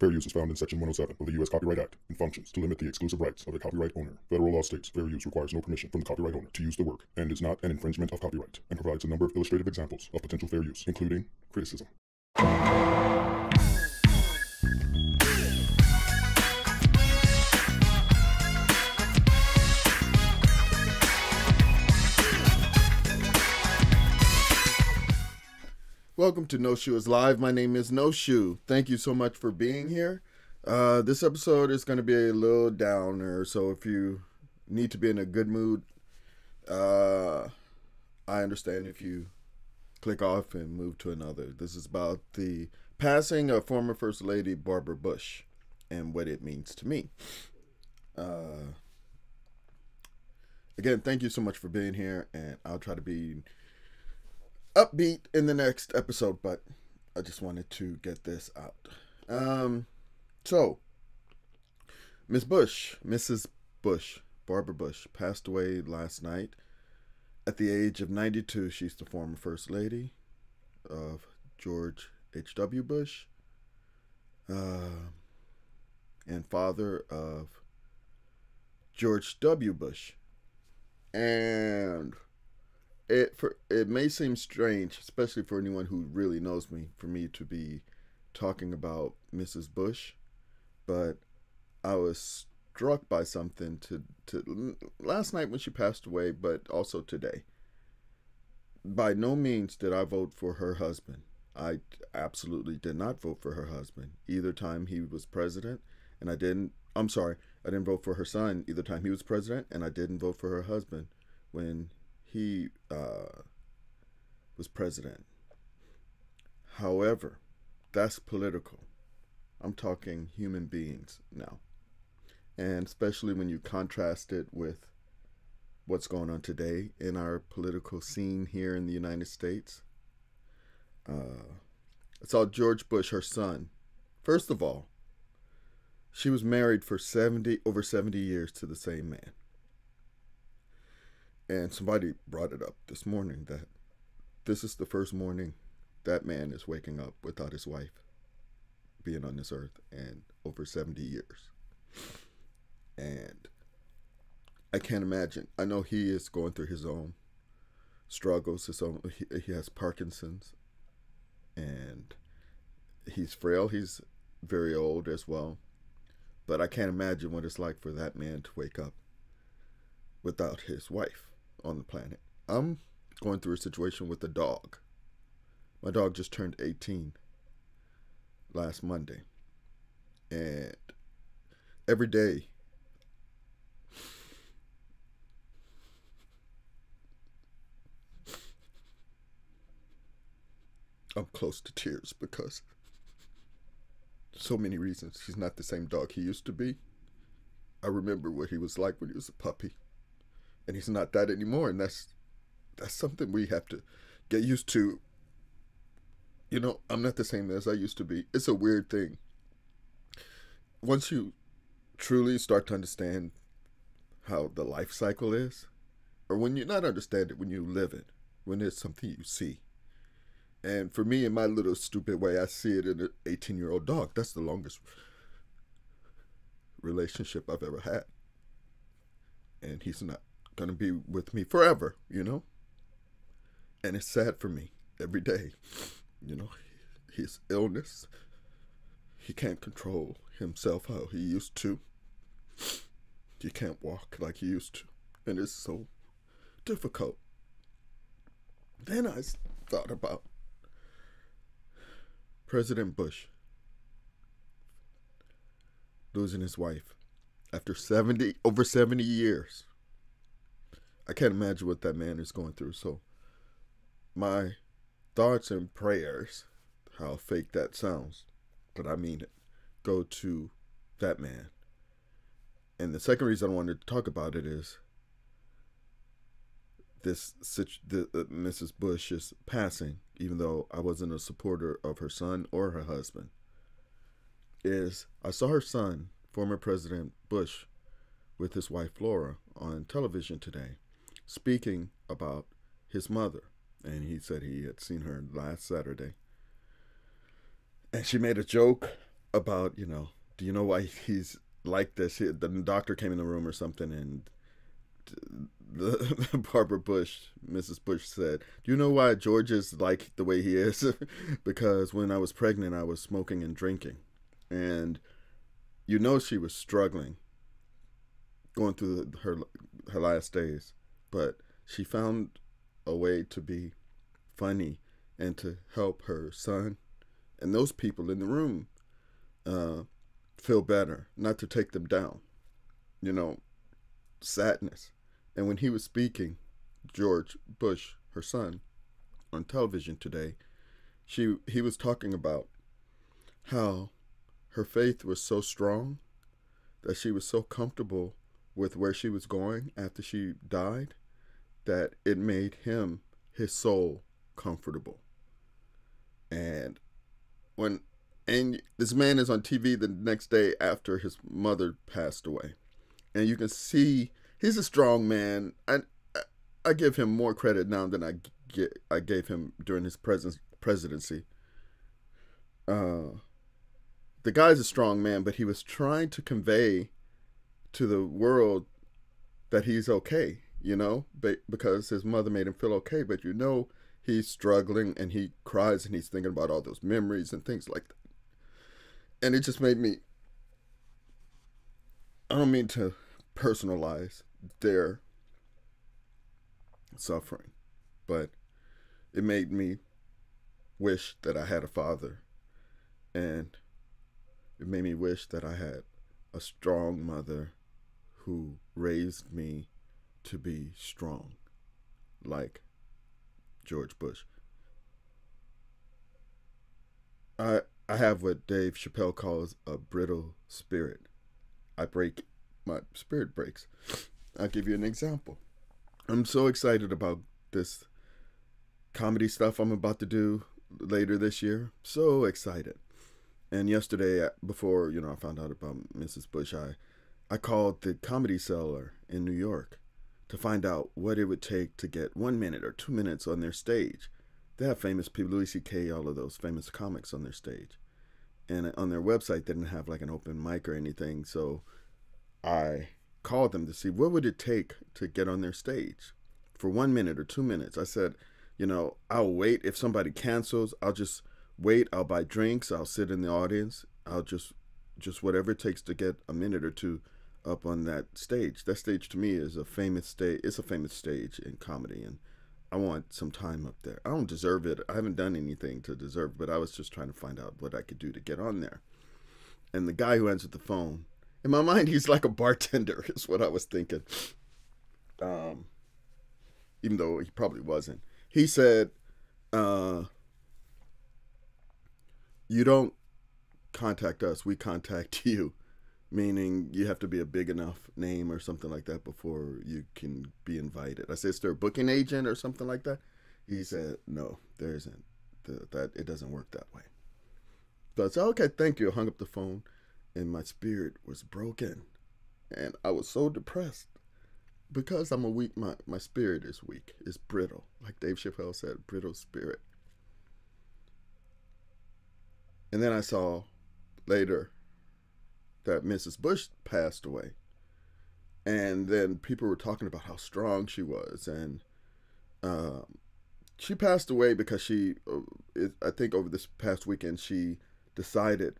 Fair use is found in Section 107 of the U.S. Copyright Act and functions to limit the exclusive rights of a copyright owner. Federal law states fair use requires no permission from the copyright owner to use the work and is not an infringement of copyright, and provides a number of illustrative examples of potential fair use, including criticism. Welcome to No Shoe is Live. My name is No Shoe. Thank you so much for being here. This episode is going to be a little downer, so if you need to be in a good mood, I understand if you click off and move to another. This is about the passing of former First Lady Barbara Bush and what it means to me. Again, thank you so much for being here, and I'll try to be upbeat in the next episode, but I just wanted to get this out. So Mrs. Bush, Barbara Bush, passed away last night at the age of 92. She's the former First Lady of George H.W. Bush, and father of George W. Bush. And it may seem strange, especially for anyone who really knows me, for me to be talking about Mrs. Bush, but I was struck by something to last night when she passed away, but also today. By no means did I vote for her husband. I absolutely did not vote for her husband either time he was president, and I didn't vote for her son either time he was president, and I didn't vote for her husband when he was president. However, that's political. I'm talking human beings now. And especially when you contrast it with what's going on today in our political scene here in the United States. I saw George Bush, her son. First of all, she was married for over 70 years to the same man. And somebody brought it up this morning that this is the first morning that man is waking up without his wife being on this earth in over 70 years. And I can't imagine. I know he is going through his own struggles. He has Parkinson's, and he's frail. He's very old as well. But I can't imagine what it's like for that man to wake up without his wife on the planet. I'm going through a situation with a dog. My dog just turned 18 last Monday. And every day I'm close to tears because so many reasons. He's not the same dog he used to be. I remember what he was like when he was a puppy. And he's not that anymore, and that's something we have to get used to. You know, I'm not the same as I used to be. It's a weird thing. Once you truly start to understand how the life cycle is, or when you not understand it, when you live it, when it's something you see. And for me, in my little stupid way, I see it in an 18-year-old dog. That's the longest relationship I've ever had. And he's not going to be with me forever, you know? And it's sad for me every day. You know, his illness, he can't control himself how he used to. He can't walk like he used to. And it's so difficult. Then I thought about President Bush losing his wife after over 70 years. I can't imagine what that man is going through. So my thoughts and prayers, how fake that sounds, but I mean it, go to that man. And the second reason I wanted to talk about it is Mrs. Bush's passing, even though I wasn't a supporter of her son or her husband, is I saw her son, former President Bush, with his wife Laura on television today, speaking about his mother. And he said he had seen her last Saturday. And she made a joke about, do you know why he's like this? The doctor came in the room or something, and Barbara Bush, Mrs. Bush said, "Do you know why George is like the way he is?" Because when I was pregnant, I was smoking and drinking, and she was struggling, going through her last days, but she found a way to be funny and to help her son and those people in the room feel better, not to take them down. Sadness. And when he was speaking, George Bush, her son, on television today, he was talking about how her faith was so strong that she was so comfortable with where she was going after she died that it made his soul comfortable. And this man is on TV the next day after his mother passed away, and you can see he's a strong man. I give him more credit now than I gave him during his presidency. The guy's a strong man, but he was trying to convey to the world that he's okay, because his mother made him feel okay. But he's struggling, and he cries, and he's thinking about all those memories and things like that. And it just made me, I don't mean to personalize their suffering, but it made me wish that I had a father, and it made me wish that I had a strong mother who raised me to be strong, like George Bush. I have what Dave Chappelle calls a brittle spirit. My spirit breaks. I'll give you an example. I'm so excited about this comedy stuff I'm about to do later this year. So excited. And yesterday, before, I found out about Mrs. Bush, I called the Comedy Cellar in New York to find out what it would take to get 1 minute or 2 minutes on their stage. They have famous people, Louis C.K., all of those famous comics on their stage. And on their website, they didn't have like an open mic or anything. So I called them to see what would it take to get on their stage for 1 minute or 2 minutes. I said, I'll wait. If somebody cancels, I'll just wait. I'll buy drinks. I'll sit in the audience. I'll just whatever it takes to get a minute or two up on that stage. That stage to me is a famous stage. It's a famous stage in comedy, and I want some time up there. I don't deserve it. I haven't done anything to deserve, but I was just trying to find out what I could do to get on there. And the guy who answered the phone, in my mind, he's like a bartender, is what I was thinking. Even though he probably wasn't. He said, you don't contact us, we contact you. Meaning you have to be a big enough name or something like that before you can be invited. I said, is there a booking agent or something like that? He said, no, there isn't. That it doesn't work that way. So I said, okay, thank you. I hung up the phone, and my spirit was broken. And I was so depressed because I'm a weak, my spirit is weak. It's brittle. Like Dave Chappelle said, brittle spirit. And then I saw later that Mrs. Bush passed away. And then people were talking about how strong she was. And she passed away because I think over this past weekend, she decided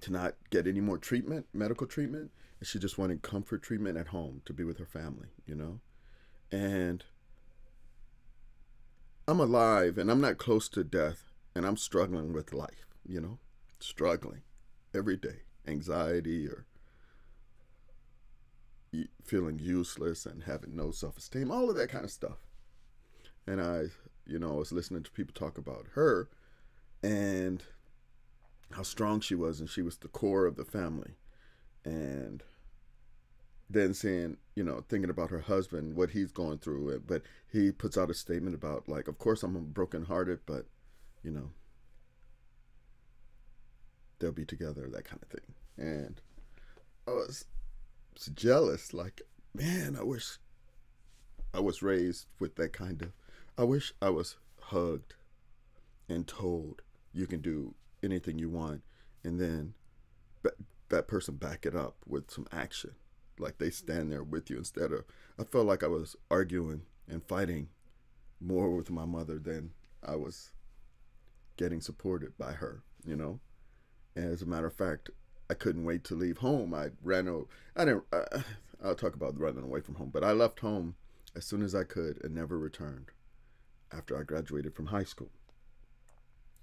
to not get any more treatment, medical treatment. And she just wanted comfort treatment at home to be with her family, And I'm alive and I'm not close to death, and I'm struggling with life, struggling every day. Anxiety or feeling useless and having no self-esteem, all of that kind of stuff. And I was listening to people talk about her and how strong she was, and she was the core of the family. And then saying, thinking about her husband, what he's going through, but he puts out a statement about, like, of course I'm brokenhearted, but, they'll be together, that kind of thing. And I was jealous, like, man, I wish I was raised with that kind of, I wish I was hugged and told you can do anything you want and then that person back it up with some action. Like they stand there with you instead of, I felt like I was arguing and fighting more with my mother than I was getting supported by her, you know? And as a matter of fact, I couldn't wait to leave home. I'll talk about running away from home, but I left home as soon as I could and never returned after I graduated from high school.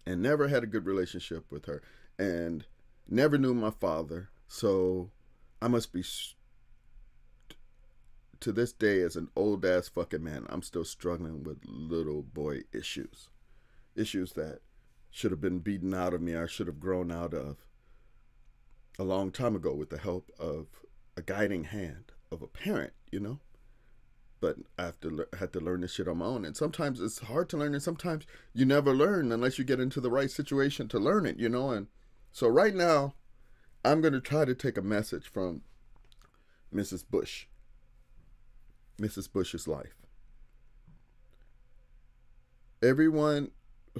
And never had a good relationship with her and never knew my father. So I must be, to this day, as an old ass fucking man, I'm still struggling with little boy issues. Issues that should have been beaten out of me, or should have grown out of a long time ago with the help of a guiding hand of a parent, you know? But I had to learn this shit on my own. And sometimes it's hard to learn, and sometimes you never learn unless you get into the right situation to learn it, you know? And so right now, I'm going to try to take a message from Mrs. Bush. Mrs. Bush's life. Everyone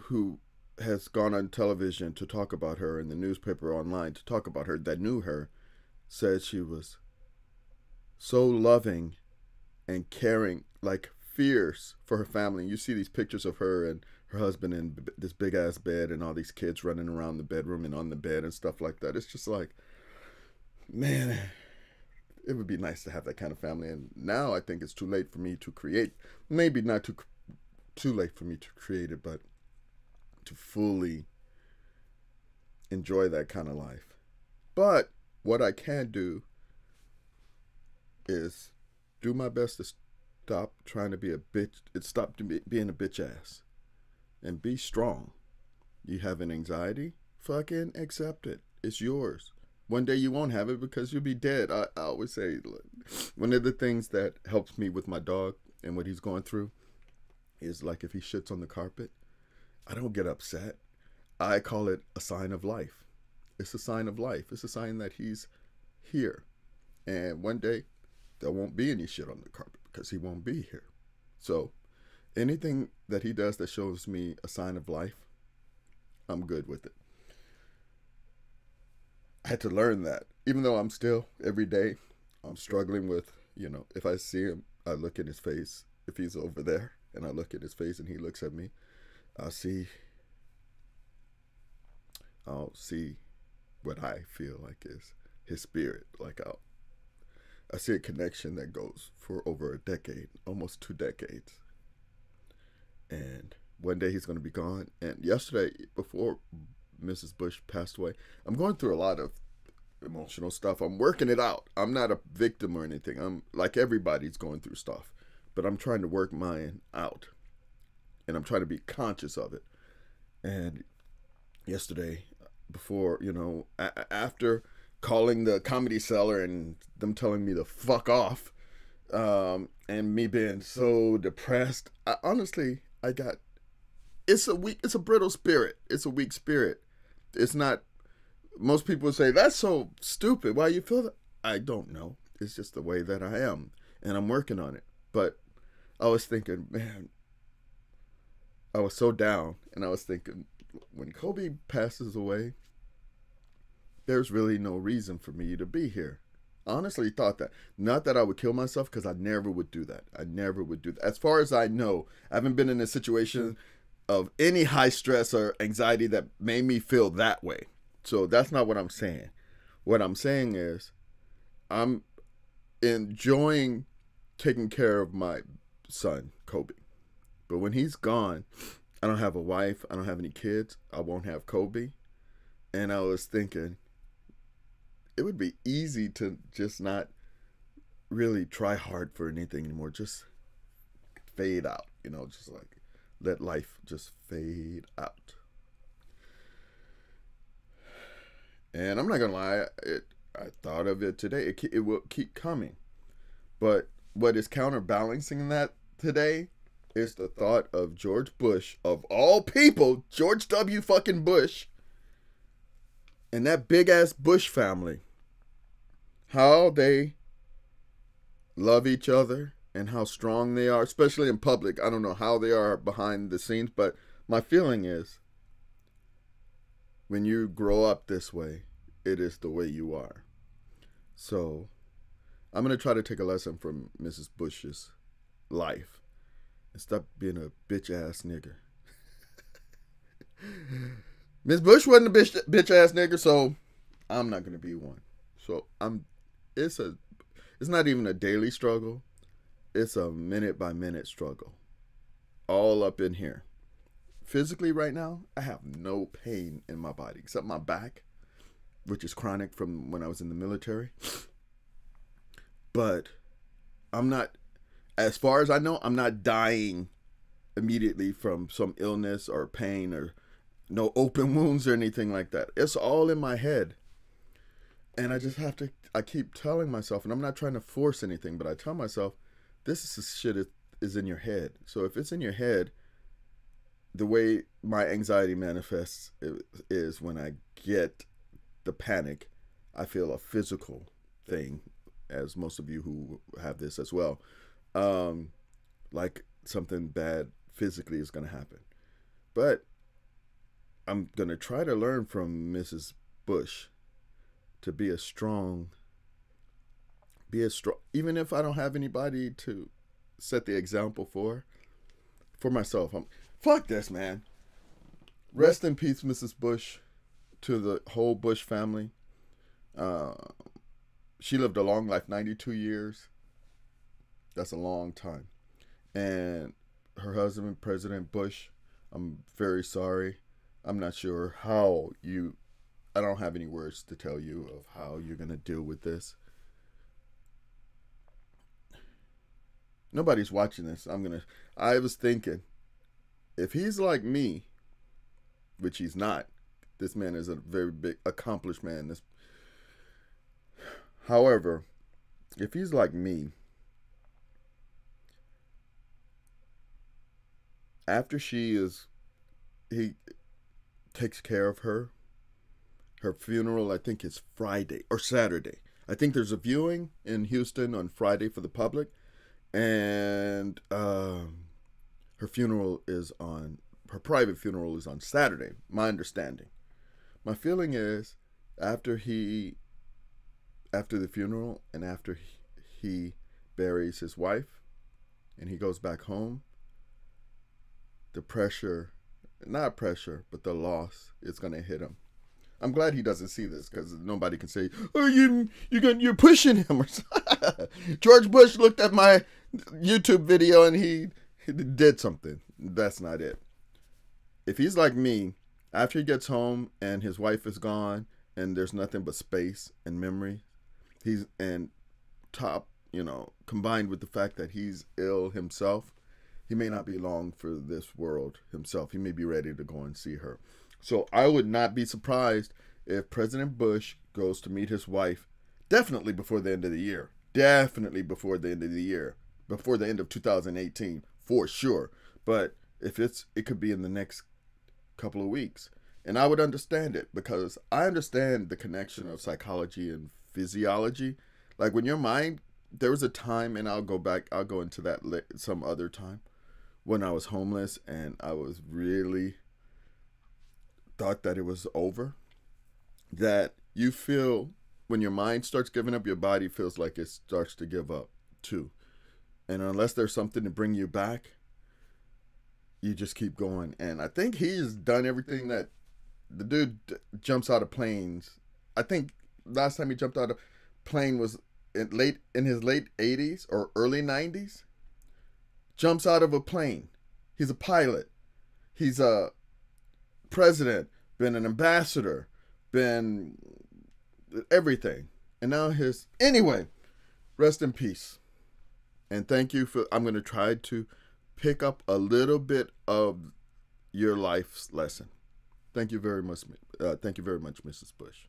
who has gone on television to talk about her, in the newspaper, online to talk about her, that knew her, said she was so loving and caring, like fierce for her family. You see these pictures of her and her husband in this big ass bed and all these kids running around the bedroom and on the bed and stuff like that. It's just like, man, it would be nice to have that kind of family. And now I think it's too late for me to create, maybe not too late for me to create it, but to fully enjoy that kind of life. But what I can do is do my best to stop trying to be a bitch. Stop being a bitch ass and be strong. You have an anxiety? Fucking accept it. It's yours. One day you won't have it because you'll be dead. I always say, look, one of the things that helps me with my dog and what he's going through is, like, if he shits on the carpet, I don't get upset. I call it a sign of life. It's a sign of life. It's a sign that he's here. And one day there won't be any shit on the carpet because he won't be here. So anything that he does that shows me a sign of life, I'm good with it. I had to learn that. Even though I'm still, every day, I'm struggling with, you know, if I see him, I look in his face. If he's over there and I look at his face and he looks at me, I'll see what I feel like is his spirit. Like I see a connection that goes for over a decade, almost 2 decades. And one day he's going to be gone. And yesterday, before Mrs. Bush passed away, I'm going through a lot of emotional stuff. I'm working it out. I'm not a victim or anything. I'm like, everybody's going through stuff, but I'm trying to work mine out, and I'm trying to be conscious of it. And yesterday, before, you know, after calling the Comedy Cellar and them telling me to fuck off, and me being so depressed, it's a brittle spirit. It's a weak spirit. It's not, most people say, that's so stupid. Why you feel that? I don't know. It's just the way that I am, and I'm working on it. But I was thinking, man, I was so down, and I was thinking, when Kobe passes away, there's really no reason for me to be here. I honestly thought that. Not that I would kill myself, because I never would do that. I never would do that. As far as I know, I haven't been in a situation of any high stress or anxiety that made me feel that way. So that's not what I'm saying. What I'm saying is, I'm enjoying taking care of my son, Kobe. But when he's gone, I don't have a wife. I don't have any kids. I won't have Kobe. And I was thinking, it would be easy to just not really try hard for anything anymore. Just fade out, you know, just like let life just fade out. And I'm not going to lie, I thought of it today. It will keep coming. But what is counterbalancing that today is the thought of George Bush, of all people, George W. fucking Bush, and that big ass Bush family. How they love each other and how strong they are, especially in public. I don't know how they are behind the scenes, but my feeling is when you grow up this way, it is the way you are. So I'm going to try to take a lesson from Mrs. Bush's life and stop being a bitch ass nigger. Miss Bush wasn't a bitch ass nigger, so I'm not going to be one. So it's not even a daily struggle. It's a minute by minute struggle. All up in here. Physically right now, I have no pain in my body except my back, which is chronic from when I was in the military. But I'm not, as far as I know, I'm not dying immediately from some illness or pain or no open wounds or anything like that. It's all in my head. And I keep telling myself, and I'm not trying to force anything, but I tell myself, this shit is in your head. So if it's in your head, the way my anxiety manifests is when I get the panic, I feel a physical thing, as most of you who have this as well, like something bad physically is going to happen. But I'm going to try to learn from Mrs. Bush to be strong, even if I don't have anybody to set the example for myself. Fuck this, man. Rest in peace, Mrs. Bush, to the whole Bush family. She lived a long life, 92 years. That's a long time. And her husband, President Bush, I'm very sorry. I'm not sure I don't have any words to tell you of how you're going to deal with this. Nobody's watching this. I was thinking, if he's like me, which he's not, this man is a very big, accomplished man. However, if he's like me, after he takes care of her funeral, I think is Friday or Saturday. I think there's a viewing in Houston on Friday for the public, and her private funeral is on Saturday, my understanding. My feeling is after the funeral and after he buries his wife and he goes back home, the loss is going to hit him. I'm glad he doesn't see this, because nobody can say, "Oh, you're pushing him." George Bush looked at my YouTube video and he did something. That's not it. If he's like me, after he gets home and his wife is gone and there's nothing but space and memory, combined with the fact that he's ill himself, he may not be long for this world himself. He may be ready to go and see her. So I would not be surprised if President Bush goes to meet his wife definitely before the end of the year. Definitely before the end of the year. Before the end of 2018, for sure. But it could be in the next couple of weeks. And I would understand it, because I understand the connection of psychology and physiology. Like when your mind, there was a time, and I'll go into that some other time, when I was homeless and I was really thought that it was over, that you feel when your mind starts giving up, your body feels like it starts to give up too. And unless there's something to bring you back, you just keep going. And I think he's done everything that the dude jumps out of planes. I think last time he jumped out of a plane was in his late 80s or early 90s. Jumps out of a plane. He's a pilot. He's a president, been an ambassador, been everything. And now anyway, rest in peace. And thank you I'm going to try to pick up a little bit of your life's lesson. Thank you very much. Thank you very much, Mrs. Bush.